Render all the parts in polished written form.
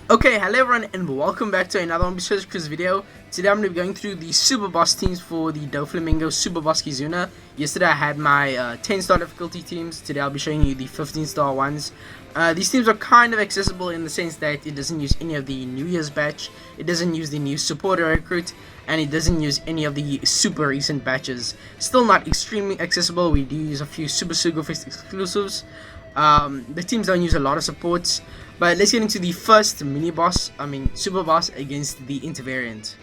Okay, hello everyone and welcome back to another OPTC quiz video. Today I'm going to be going through the super boss teams for the Doflamingo SUPERBOSS KIZUNA. Yesterday I had my 10 star difficulty teams. Today I'll be showing you the 15 star ones. These teams are kind of accessible in the sense that it doesn't use any of the New Year's batch, it doesn't use the new supporter recruit, and it doesn't use any of the super recent batches. Still not extremely accessible. We do use a few Super Sugo Fest exclusives. The teams don't use a lot of supports. But let's get into the first super boss against the Int variant.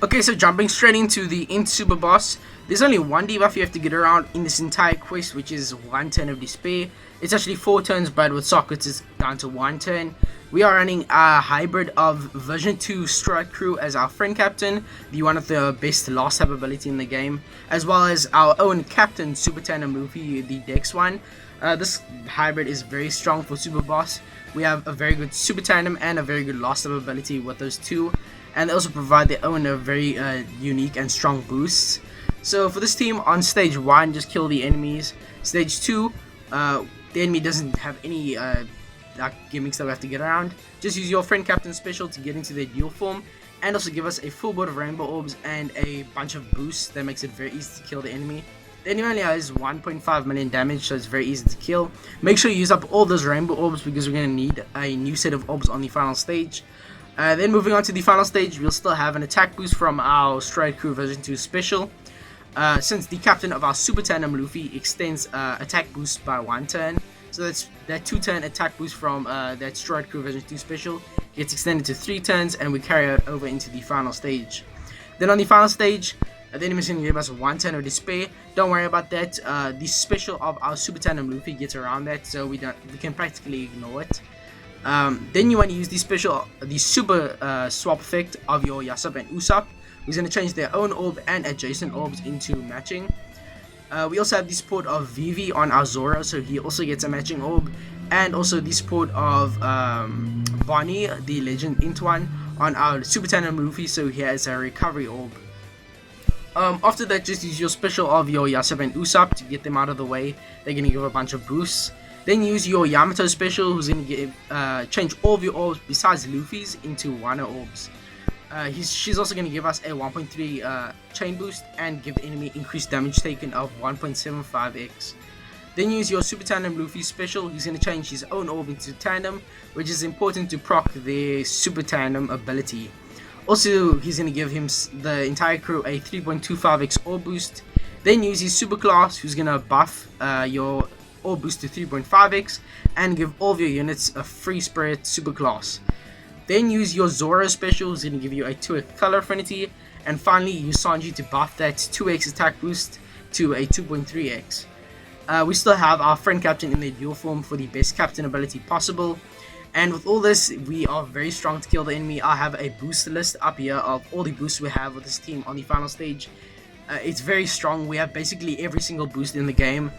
Okay, so jumping straight into the Int super boss, there's only one debuff you have to get around in this entire quest, which is 1 turn of despair. It's actually 4 turns, but with sockets it's down to 1 turn. We are running a hybrid of version 2 Strike Crew as our friend captain, the one of the best last tab ability in the game, as well as our own captain Super Tandem Luffy, the Dex one. This hybrid is very strong for super boss. We have a very good super tandem and a very good last tab ability with those two, and they also provide their own very unique and strong boosts. So for this team, on stage 1, just kill the enemies. Stage 2, the enemy doesn't have any gimmicks that we have to get around. Just use your friend captain special to get into their dual form, and also give us a full board of rainbow orbs and a bunch of boosts that makes it very easy to kill the enemy. The enemy only has 1.5 million damage, so it's very easy to kill. Make sure you use up all those rainbow orbs because we're going to need a new set of orbs on the final stage. Then moving on to the final stage, we'll still have an attack boost from our Strike Crew version 2 special. Since the captain of our Super Tandem Luffy extends attack boost by 1 turn, so that's that 2 turn attack boost from that Strike Crew version 2 special gets extended to 3 turns, and we carry it over into the final stage. Then on the final stage, the enemy is going to give us 1 turn of despair. Don't worry about that. The special of our Super Tandem Luffy gets around that, so we can practically ignore it. Then you want to use the super swap effect of your Yasop and Usopp, who's going to change their own orb and adjacent orbs into matching. We also have the support of Vivi on our Zoro, so he also gets a matching orb, and also the support of Bonnie, the Legend Int one, on our Super Tandem Luffy, so he has a recovery orb. After that, just use your special of your Yasop and Usopp to get them out of the way. They're going to give a bunch of boosts. Then use your Yamato special, who's going to change all of your orbs besides Luffy's into Wano orbs. She's also going to give us a 1.3 chain boost and give the enemy increased damage taken of 1.75x. Then use your Super Tandem Luffy special. He's going to change his own orb into Tandem, which is important to proc the Super Tandem ability. Also, he's going to give him the entire crew a 3.25x orb boost. Then use his super class, who's going to buff your orb boost to 3.5x and give all of your units a free spirit super class. Then use your Zoro special, who's going to give you a 2x color affinity. And finally, use Sanji to buff that 2x attack boost to a 2.3x. We still have our friend captain in their dual form for the best captain ability possible. And with all this, we are very strong to kill the enemy. I have a boost list up here of all the boosts we have with this team on the final stage. It's very strong. We have basically every single boost in the game.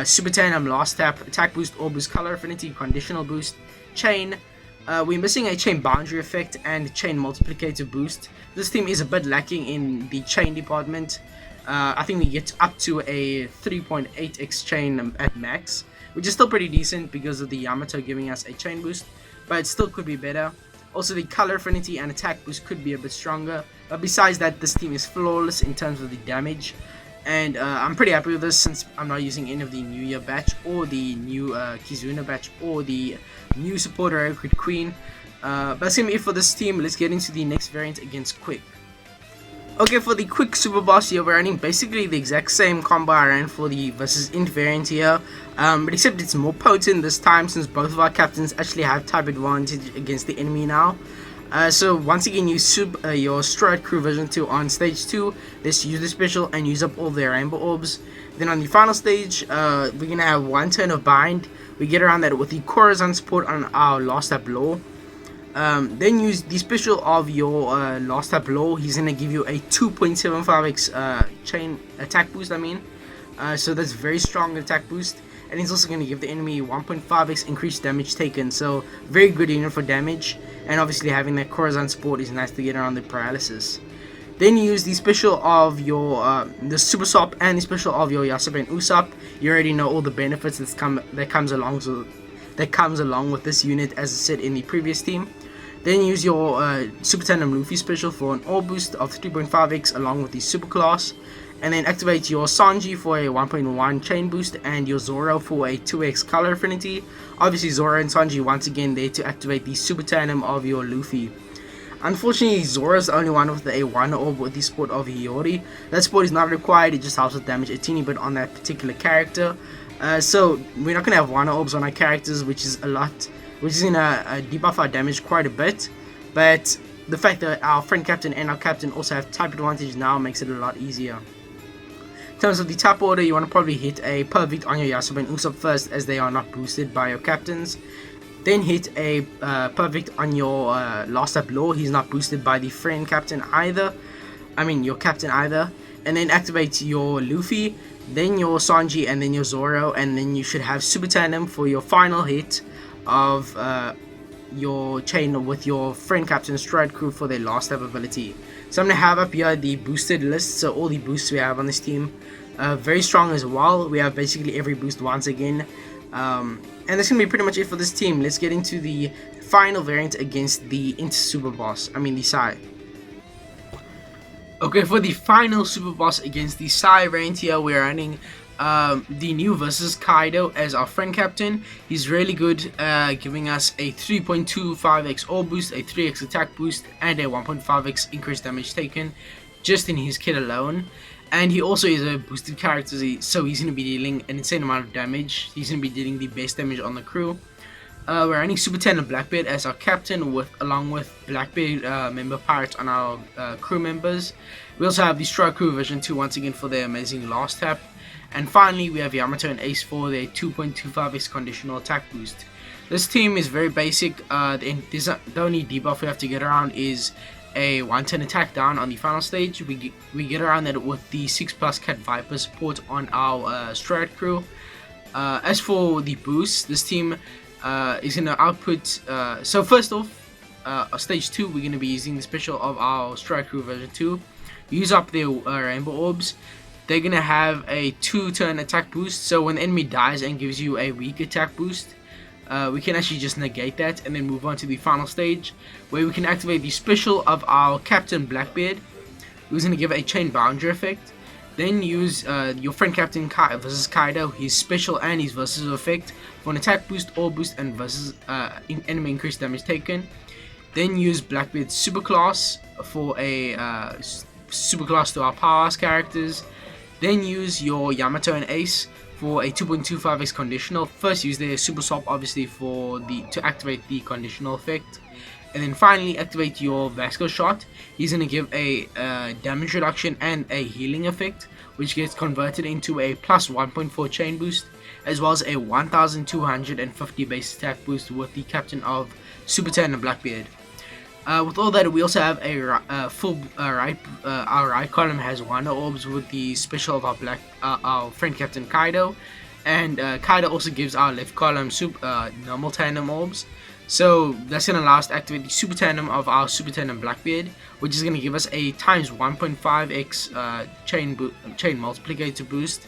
Super Tandem, Last Tap, Attack Boost, Orb Boost, Color Affinity, Conditional Boost, Chain. We're missing a Chain Boundary Effect and Chain Multiplicator Boost. This team is a bit lacking in the Chain department. I think we get up to a 3.8x Chain at max, which is still pretty decent because of the Yamato giving us a chain boost, but it still could be better. Also, the color affinity and attack boost could be a bit stronger, but besides that, this team is flawless in terms of the damage, and I'm pretty happy with this since I'm not using any of the New Year batch or the new Kizuna batch or the new supporter recruit Queen. But that's gonna be it for this team. Let's get into the next variant against Quick. Okay, for the Quick Super Boss here, we're running basically the exact same combo I ran for the versus Int variant here, but except it's more potent this time since both of our captains actually have type advantage against the enemy now. So once again, use your Strike Crew version 2 on stage 2. Let's use the special and use up all their rainbow orbs. Then on the final stage, we're going to have 1 turn of bind. We get around that with the Corazon support on our Last Tap Law. Then use the special of your Last Tap Law. He's going to give you a 2.75x chain attack boost, so that's very strong attack boost. And he's also going to give the enemy 1.5x increased damage taken, so very good unit for damage. And obviously having that Corazon support is nice to get around the paralysis. Then you use the special of your the Super Sop and the special of your Yasop and Usopp. You already know all the benefits that comes along with this unit, as I said in the previous team. Then use your Super Tandem Luffy special for an orb boost of 3.5x along with the super class. And then activate your Sanji for a 1.1 chain boost and your Zoro for a 2x color affinity. Obviously Zoro and Sanji once again there to activate the Super Tandem of your Luffy. Unfortunately, Zoro is the only one with a 1 orb with the support of Hiyori. That support is not required, it just helps with damage a teeny bit on that particular character. So we're not going to have 1 orbs on our characters, which is a lot, which is going to debuff our damage quite a bit. But the fact that our friend captain and our captain also have type advantage now makes it a lot easier. In terms of the tap order, you want to probably hit a perfect on your Yasuo and Usopp first, as they are not boosted by your captains. Then hit a perfect on your last up Law. He's not boosted by the friend captain either. I mean your captain either. And then activate your Luffy, then your Sanji, and then your Zoro, and then you should have Super Tandem for your final hit of your chain with your friend captain Stride Crew for their last step ability. So I'm going to have up here the boosted list, so all the boosts we have on this team. Very strong as well. We have basically every boost once again. And that's going to be pretty much it for this team. Let's get into the final variant against the Super Boss. I mean the Sai. Okay, for the final Super Boss against the Sai variant here, we're running the new versus Kaido as our friend captain. He's really good, giving us a 3.25x orb boost, a 3x attack boost, and a 1.5x increased damage taken just in his kit alone. And he also is a boosted character, so he's going to be dealing an insane amount of damage. He's going to be dealing the best damage on the crew. We're running Super Tandem Blackbeard as our captain, along with Blackbeard member pirates on our crew members. We also have the Strike Crew version 2 once again for their amazing last tap. And finally, we have Yamato and Ace for their 2.25x conditional attack boost. This team is very basic. The only debuff we have to get around is a 110 attack down on the final stage. We get around that with the 6+ Cat Viper support on our Stride Crew. As for the boost, this team is going to output, so first off, stage 2 we're going to be using the special of our Stride Crew version 2. Use up their rainbow orbs. They're going to have a 2-turn attack boost, so when the enemy dies and gives you a weak attack boost, we can actually just negate that and then move on to the final stage, where we can activate the special of our Captain Blackbeard, who's going to give a chain boundary effect. Then use your friend Captain versus Kaido, his special and his versus effect for an attack boost, orb boost, and versus enemy increased damage taken. Then use Blackbeard's super class for a super class to our powerhouse characters. Then use your Yamato and Ace for a 2.25x conditional. First use their super swap obviously to activate the conditional effect, and then finally activate your Vasco shot. He's going to give a damage reduction and a healing effect, which gets converted into a plus 1.4 chain boost, as well as a 1250 base attack boost with the captain of Super Tandem Blackbeard. With all that, we also have a full our right column has 1 orbs with the special of our friend Captain Kaido, and Kaido also gives our left column normal tandem orbs. So that's going to allow us to activate the Super Tandem of our Super Tandem Blackbeard, which is going to give us a times 1.5x chain multiplicator boost,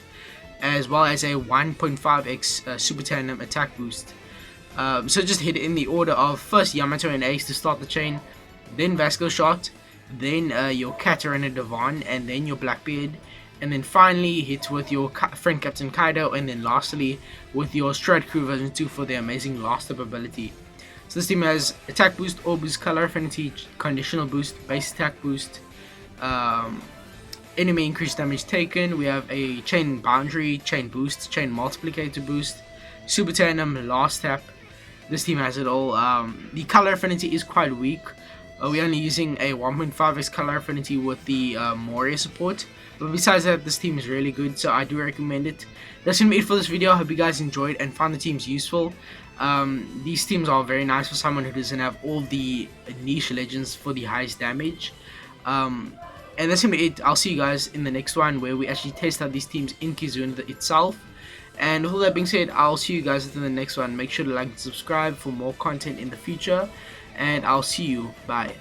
as well as a 1.5x Super Tandem attack boost. So just hit it in the order of first Yamato and Ace to start the chain, then Vasco shot, then your Katarina Devon, and then your Blackbeard, and then finally hit with your friend Captain Kaido, and then lastly with your Stride Crew version 2 for their amazing last up ability. So this team has attack boost, orb boost, color affinity, conditional boost, base attack boost, enemy increased damage taken. We have a chain boundary, chain boost, chain multiplicator boost, Super Tandem, last tap. This team has it all. The color affinity is quite weak. We're only using a 1.5x color affinity with the Moria support. But besides that, this team is really good, so I do recommend it. That's going to be it for this video. I hope you guys enjoyed and found the teams useful. These teams are very nice for someone who doesn't have all the niche legends for the highest damage. And that's going to be it. I'll see you guys in the next one, where we actually test out these teams in Kizuna itself. And with all that being said, I'll see you guys in the next one. Make sure to like and subscribe for more content in the future, and I'll see you. Bye.